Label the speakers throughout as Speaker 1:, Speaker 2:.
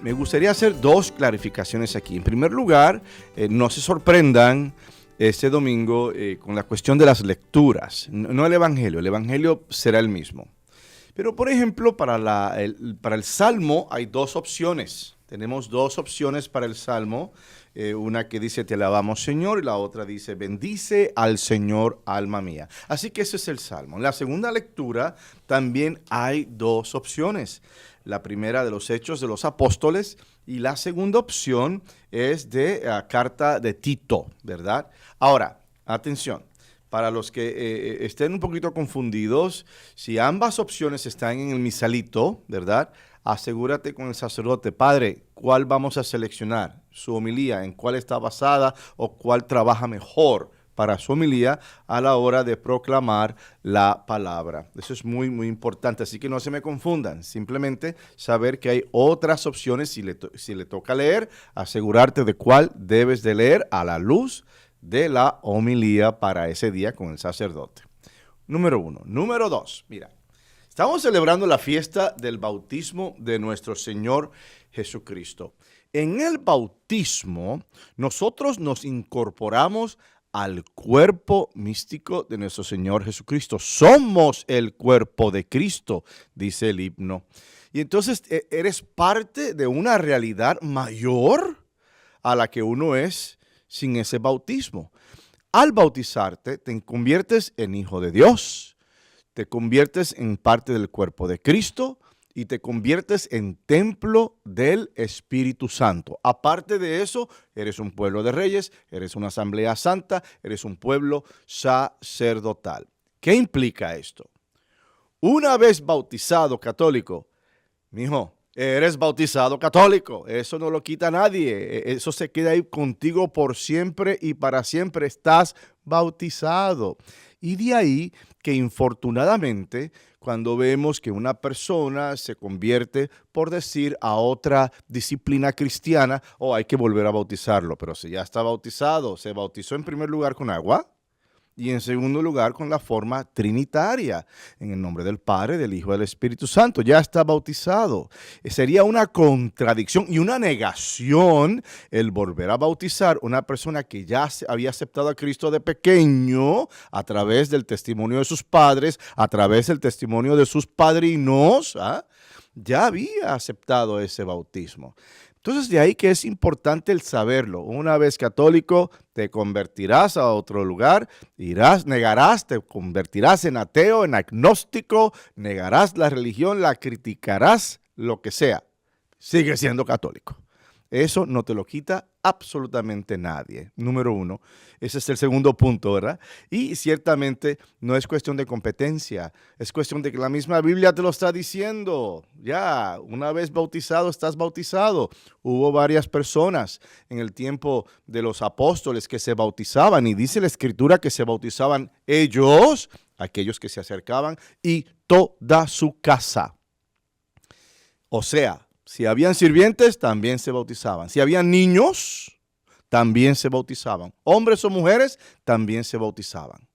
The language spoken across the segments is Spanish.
Speaker 1: Me gustaría hacer dos clarificaciones aquí. En primer lugar, no se sorprendan este domingo con la cuestión de las lecturas, no el Evangelio será el mismo. Pero, por ejemplo, para el Salmo hay dos opciones. Tenemos dos opciones para el Salmo. Una que dice, te alabamos Señor, y la otra dice, bendice al Señor, alma mía. Así que ese es el Salmo. En la segunda lectura también hay dos opciones. La primera de los Hechos de los Apóstoles y la segunda opción es de carta de Tito, ¿verdad? Ahora, atención. Para los que estén un poquito confundidos, si ambas opciones están en el misalito, ¿verdad? Asegúrate con el sacerdote, padre, ¿cuál vamos a seleccionar? Su homilía, ¿en cuál está basada o cuál trabaja mejor para su homilía a la hora de proclamar la palabra? Eso es muy, muy importante, así que no se me confundan. Simplemente saber que hay otras opciones. Si le toca leer, asegurarte de cuál debes de leer a la luz de la homilía para ese día con el sacerdote. Número 1. Número 2, mira, estamos celebrando la fiesta del bautismo de nuestro Señor Jesucristo. En el bautismo, nosotros nos incorporamos al cuerpo místico de nuestro Señor Jesucristo. Somos el cuerpo de Cristo, dice el himno. Y entonces eres parte de una realidad mayor a la que uno es sin ese bautismo. Al bautizarte, te conviertes en hijo de Dios, te conviertes en parte del cuerpo de Cristo y te conviertes en templo del Espíritu Santo. Aparte de eso, eres un pueblo de reyes, eres una asamblea santa, eres un pueblo sacerdotal. ¿Qué implica esto? Una vez bautizado católico, mijo, eres bautizado católico, eso no lo quita nadie, eso se queda ahí contigo por siempre y para siempre estás bautizado. Y de ahí que infortunadamente cuando vemos que una persona se convierte, por decir, a otra disciplina cristiana, hay que volver a bautizarlo, pero si ya está bautizado, se bautizó en primer lugar con agua, y en segundo lugar, con la forma trinitaria, en el nombre del Padre, del Hijo y del Espíritu Santo. Ya está bautizado. Sería una contradicción y una negación el volver a bautizar una persona que ya había aceptado a Cristo de pequeño a través del testimonio de sus padres, a través del testimonio de sus padrinos. Ya había aceptado ese bautismo. Entonces, de ahí que es importante el saberlo. Una vez católico, te convertirás a otro lugar, negarás, te convertirás en ateo, en agnóstico, negarás la religión, la criticarás, lo que sea. Sigue siendo católico. Eso no te lo quita absolutamente nadie. Número 1. Ese es el segundo punto, ¿verdad? Y ciertamente no es cuestión de competencia. Es cuestión de que la misma Biblia te lo está diciendo. Ya, una vez bautizado, estás bautizado. Hubo varias personas en el tiempo de los apóstoles que se bautizaban. Y dice la Escritura que se bautizaban ellos, aquellos que se acercaban, y toda su casa. O sea, si habían sirvientes, también se bautizaban. Si habían niños, también se bautizaban. Hombres o mujeres, también se bautizaban.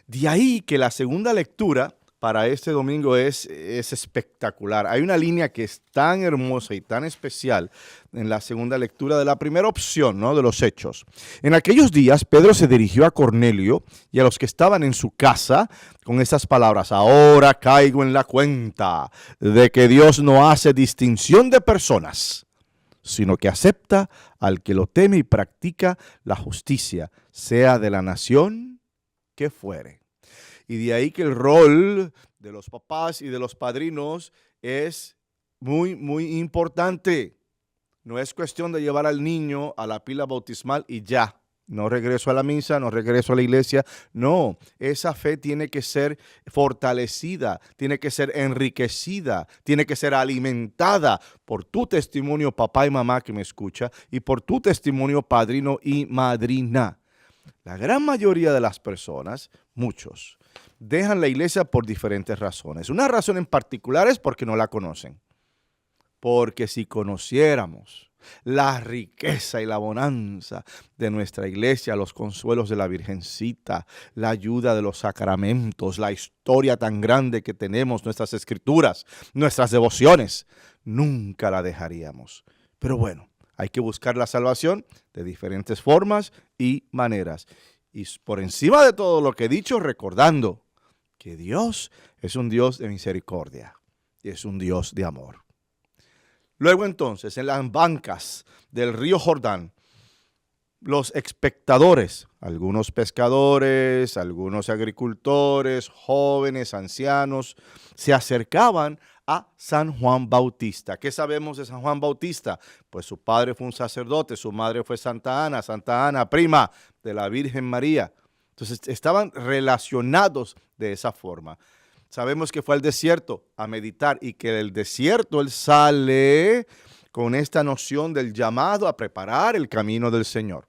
Speaker 1: De ahí que la segunda lectura para este domingo es espectacular. Hay una línea que es tan hermosa y tan especial en la segunda lectura de la primera opción, ¿no?, de los Hechos. En aquellos días, Pedro se dirigió a Cornelio y a los que estaban en su casa con estas palabras: ahora caigo en la cuenta de que Dios no hace distinción de personas, sino que acepta al que lo teme y practica la justicia, sea de la nación que fuere. Y de ahí que el rol de los papás y de los padrinos es muy, muy importante. No es cuestión de llevar al niño a la pila bautismal y ya. No regreso a la misa, no regreso a la iglesia. No, esa fe tiene que ser fortalecida, tiene que ser enriquecida, tiene que ser alimentada por tu testimonio, papá y mamá que me escucha, y por tu testimonio, padrino y madrina. La gran mayoría de las personas, muchos, dejan la iglesia por diferentes razones. Una razón en particular es porque no la conocen. Porque si conociéramos la riqueza y la bonanza de nuestra iglesia, los consuelos de la Virgencita, la ayuda de los sacramentos, la historia tan grande que tenemos, nuestras escrituras, nuestras devociones, nunca la dejaríamos. Pero bueno, hay que buscar la salvación de diferentes formas y maneras. Y por encima de todo lo que he dicho, recordando que Dios es un Dios de misericordia y es un Dios de amor. Luego entonces, en las bancas del río Jordán, los espectadores, algunos pescadores, algunos agricultores, jóvenes, ancianos, se acercaban a San Juan Bautista. ¿Qué sabemos de San Juan Bautista? Pues su padre fue un sacerdote, su madre fue Santa Ana, prima de la Virgen María. Entonces estaban relacionados de esa forma. Sabemos que fue al desierto a meditar y que del desierto él sale con esta noción del llamado a preparar el camino del Señor.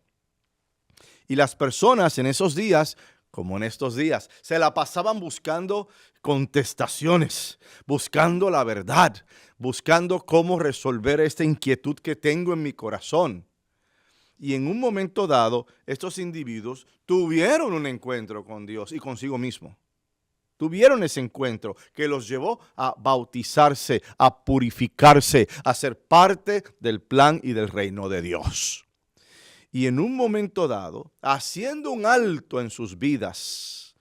Speaker 1: Y las personas en esos días, como en estos días, se la pasaban buscando contestaciones, buscando la verdad, buscando cómo resolver esta inquietud que tengo en mi corazón. Y en un momento dado, estos individuos tuvieron un encuentro con Dios y consigo mismo. Tuvieron ese encuentro que los llevó a bautizarse, a purificarse, a ser parte del plan y del reino de Dios. Y en un momento dado, haciendo un alto en sus vidas,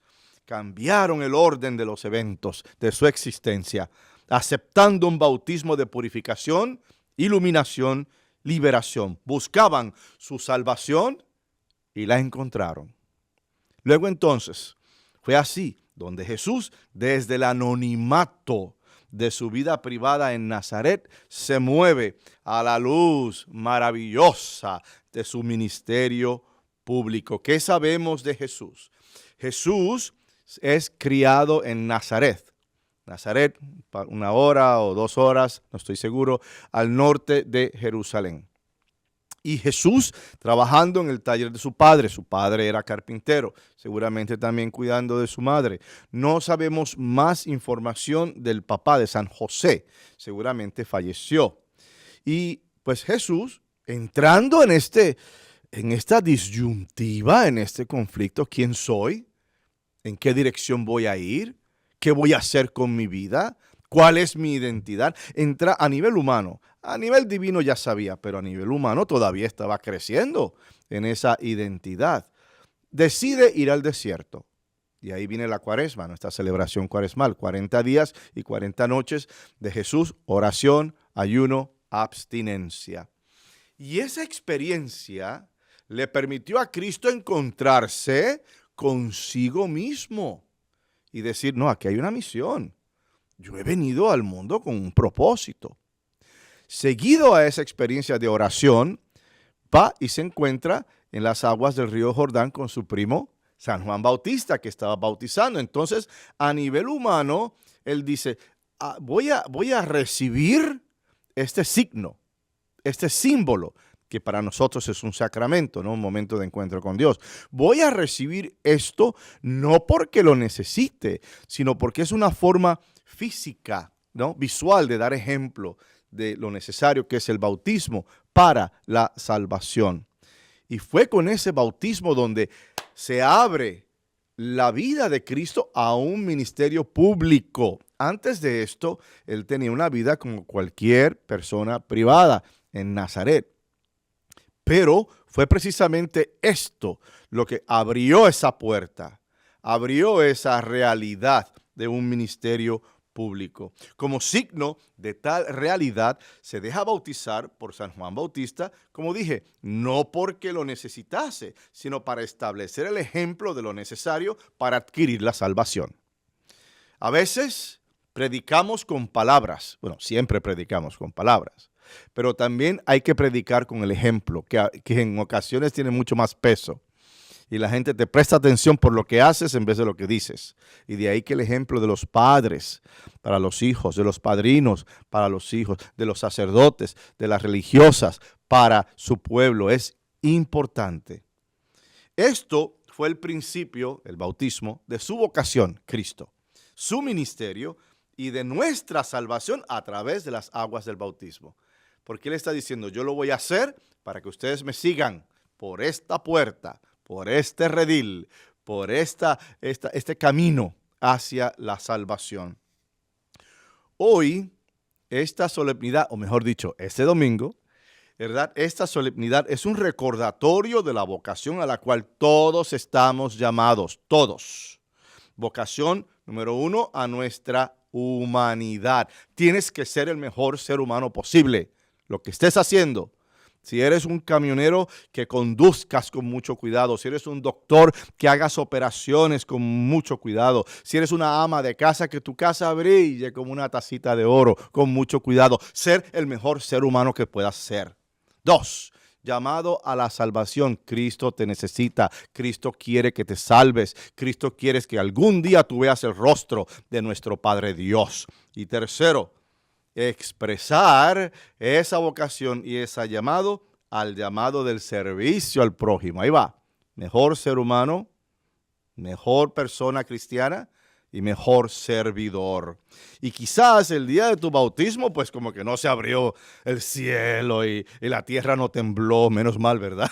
Speaker 1: cambiaron el orden de los eventos de su existencia, aceptando un bautismo de purificación, iluminación, liberación. Buscaban su salvación y la encontraron. Luego entonces, fue así donde Jesús, desde el anonimato de su vida privada en Nazaret, se mueve a la luz maravillosa de su ministerio público. ¿Qué sabemos de Jesús? Jesús es criado en Nazaret. Nazaret, 1 hora o 2 horas, no estoy seguro, al norte de Jerusalén. Y Jesús trabajando en el taller de su padre era carpintero, seguramente también cuidando de su madre. No sabemos más información del papá de San José, seguramente falleció. Y pues Jesús, entrando en esta disyuntiva, en este conflicto, ¿quién soy? ¿En qué dirección voy a ir? ¿Qué voy a hacer con mi vida? ¿Cuál es mi identidad? Entra a nivel humano. A nivel divino ya sabía, pero a nivel humano todavía estaba creciendo en esa identidad. Decide ir al desierto. Y ahí viene la cuaresma, nuestra celebración cuaresmal. 40 días y 40 noches de Jesús, oración, ayuno, abstinencia. Y esa experiencia le permitió a Cristo encontrarse consigo mismo y decir, no, aquí hay una misión. Yo he venido al mundo con un propósito. Seguido a esa experiencia de oración, va y se encuentra en las aguas del río Jordán con su primo San Juan Bautista, que estaba bautizando. Entonces, a nivel humano, él dice, voy a recibir este signo, este símbolo, que para nosotros es un sacramento, ¿no? Un momento de encuentro con Dios. Voy a recibir esto no porque lo necesite, sino porque es una forma física, ¿no? Visual, de dar ejemplo de lo necesario que es el bautismo para la salvación. Y fue con ese bautismo donde se abre la vida de Cristo a un ministerio público. Antes de esto, él tenía una vida como cualquier persona privada en Nazaret. Pero fue precisamente esto lo que abrió esa puerta, abrió esa realidad de un ministerio público. Como signo de tal realidad, se deja bautizar por San Juan Bautista, como dije, no porque lo necesitase, sino para establecer el ejemplo de lo necesario para adquirir la salvación. A veces predicamos con palabras, bueno, siempre predicamos con palabras, pero también hay que predicar con el ejemplo, que en ocasiones tiene mucho más peso. Y la gente te presta atención por lo que haces en vez de lo que dices. Y de ahí que el ejemplo de los padres para los hijos, de los padrinos para los hijos, de los sacerdotes, de las religiosas para su pueblo es importante. Esto fue el principio, el bautismo, de su vocación, Cristo, su ministerio y de nuestra salvación a través de las aguas del bautismo. Porque Él está diciendo, yo lo voy a hacer para que ustedes me sigan por esta puerta, por este redil, por este camino hacia la salvación. Hoy, esta solemnidad, o mejor dicho, este domingo, ¿verdad? Esta solemnidad es un recordatorio de la vocación a la cual todos estamos llamados, todos. Vocación número 1 a nuestra humanidad. Tienes que ser el mejor ser humano posible. Lo que estés haciendo. Si eres un camionero, que conduzcas con mucho cuidado. Si eres un doctor, que hagas operaciones con mucho cuidado. Si eres una ama de casa, que tu casa brille como una tacita de oro, con mucho cuidado. Ser el mejor ser humano que puedas ser. 2. Llamado a la salvación. Cristo te necesita. Cristo quiere que te salves. Cristo quiere que algún día tú veas el rostro de nuestro Padre Dios. Y 3, expresar esa vocación y ese llamado al llamado del servicio al prójimo. Ahí va. Mejor ser humano, mejor persona cristiana y mejor servidor. Y quizás el día de tu bautismo, pues como que no se abrió el cielo y la tierra no tembló, menos mal, ¿verdad?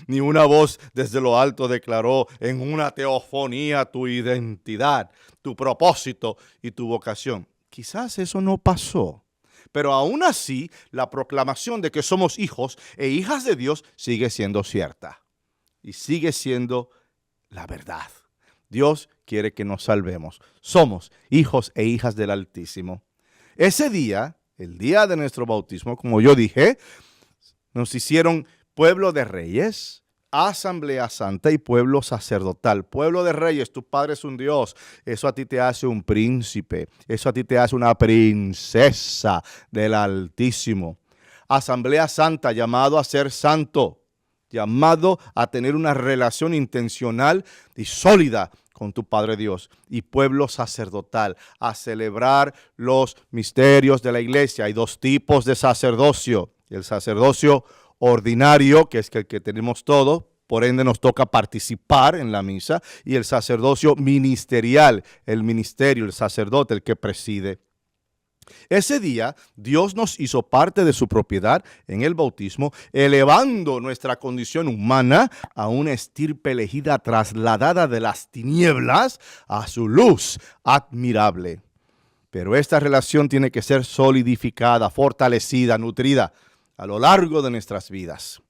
Speaker 1: Ni una voz desde lo alto declaró en una teofonía tu identidad, tu propósito y tu vocación. Quizás eso no pasó. Pero aún así, la proclamación de que somos hijos e hijas de Dios sigue siendo cierta. Y sigue siendo la verdad. Dios quiere que nos salvemos. Somos hijos e hijas del Altísimo. Ese día, el día de nuestro bautismo, como yo dije, nos hicieron pueblo de reyes, asamblea santa y pueblo sacerdotal. Pueblo de reyes, tu Padre es un Dios. Eso a ti te hace un príncipe. Eso a ti te hace una princesa del Altísimo. Asamblea santa, llamado a ser santo. Llamado a tener una relación intencional y sólida con tu Padre Dios. Y pueblo sacerdotal, a celebrar los misterios de la iglesia. Hay 2 tipos de sacerdocio. El sacerdocio ordinario, que es el que tenemos todos, por ende nos toca participar en la misa, y el sacerdocio ministerial, el ministerio, el sacerdote, el que preside. Ese día, Dios nos hizo parte de su propiedad en el bautismo, elevando nuestra condición humana a una estirpe elegida trasladada de las tinieblas a su luz admirable. Pero esta relación tiene que ser solidificada, fortalecida, nutrida a lo largo de nuestras vidas.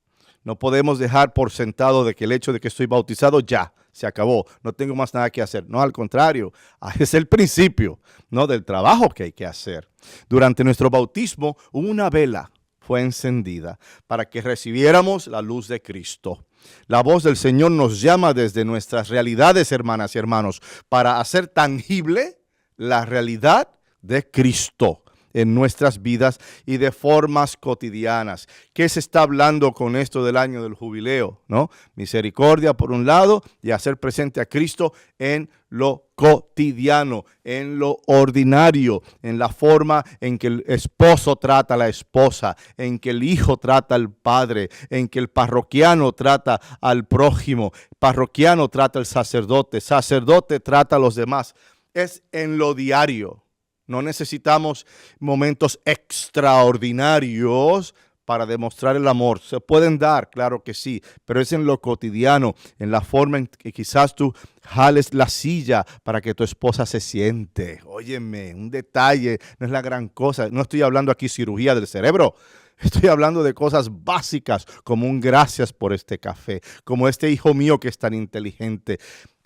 Speaker 1: No podemos dejar por sentado de que el hecho de que estoy bautizado ya se acabó, no tengo más nada que hacer. No, al contrario, es el principio, ¿no?, del trabajo que hay que hacer. Durante nuestro bautismo, una vela fue encendida para que recibiéramos la luz de Cristo. La voz del Señor nos llama desde nuestras realidades, hermanas y hermanos, para hacer tangible la realidad de Cristo en nuestras vidas y de formas cotidianas. ¿Qué se está hablando con esto del año del jubileo? ¿No? Misericordia por un lado y hacer presente a Cristo en lo cotidiano, en lo ordinario, en la forma en que el esposo trata a la esposa, en que el hijo trata al padre, en que el parroquiano trata al prójimo, parroquiano trata al sacerdote, sacerdote trata a los demás. Es en lo diario. No necesitamos momentos extraordinarios para demostrar el amor. Se pueden dar, claro que sí, pero es en lo cotidiano, en la forma en que quizás tú jales la silla para que tu esposa se siente. Óyeme, un detalle, no es la gran cosa. No estoy hablando aquí cirugía del cerebro. Estoy hablando de cosas básicas como un gracias por este café, como este hijo mío que es tan inteligente.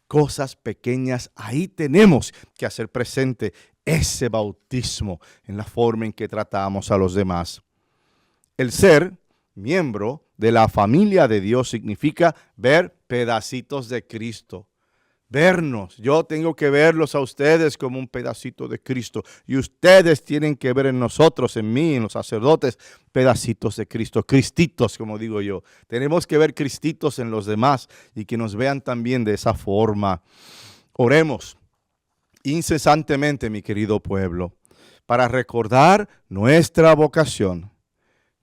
Speaker 1: Cosas pequeñas, ahí tenemos que hacer presente ese bautismo en la forma en que tratamos a los demás. El ser miembro de la familia de Dios significa ver pedacitos de Cristo. Vernos. Yo tengo que verlos a ustedes como un pedacito de Cristo. Y ustedes tienen que ver en nosotros, en mí, en los sacerdotes, pedacitos de Cristo. Cristitos, como digo yo. Tenemos que ver cristitos en los demás y que nos vean también de esa forma. Oremos incesantemente, mi querido pueblo, para recordar nuestra vocación,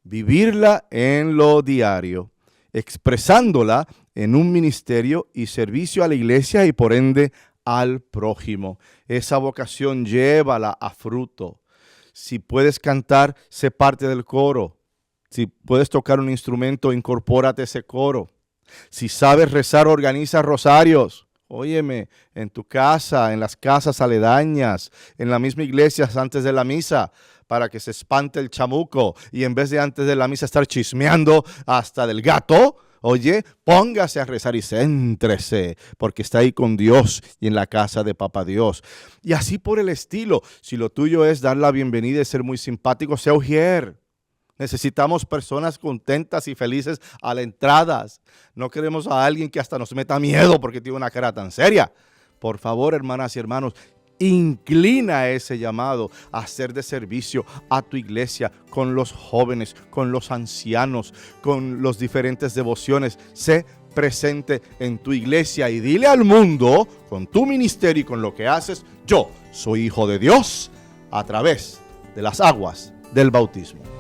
Speaker 1: vivirla en lo diario, expresándola en un ministerio y servicio a la iglesia y por ende al prójimo. Esa vocación llévala a fruto. Si puedes cantar, sé parte del coro. Si puedes tocar un instrumento, incorpórate a ese coro. Si sabes rezar, organiza rosarios. Óyeme, en tu casa, en las casas aledañas, en la misma iglesia antes de la misa. para que se espante el chamuco y en vez de antes de la misa estar chismeando hasta del gato, oye, póngase a rezar y céntrese, porque está ahí con Dios y en la casa de Papá Dios. Y así por el estilo. Si lo tuyo es dar la bienvenida y ser muy simpático, sea ujier. Necesitamos personas contentas y felices a la entrada. No queremos a alguien que hasta nos meta miedo porque tiene una cara tan seria. Por favor, hermanas y hermanos, inclina ese llamado a ser de servicio a tu iglesia, con los jóvenes, con los ancianos, con los diferentes devociones. Sé presente en tu iglesia y dile al mundo, con tu ministerio y con lo que haces, yo soy hijo de Dios a través de las aguas del bautismo.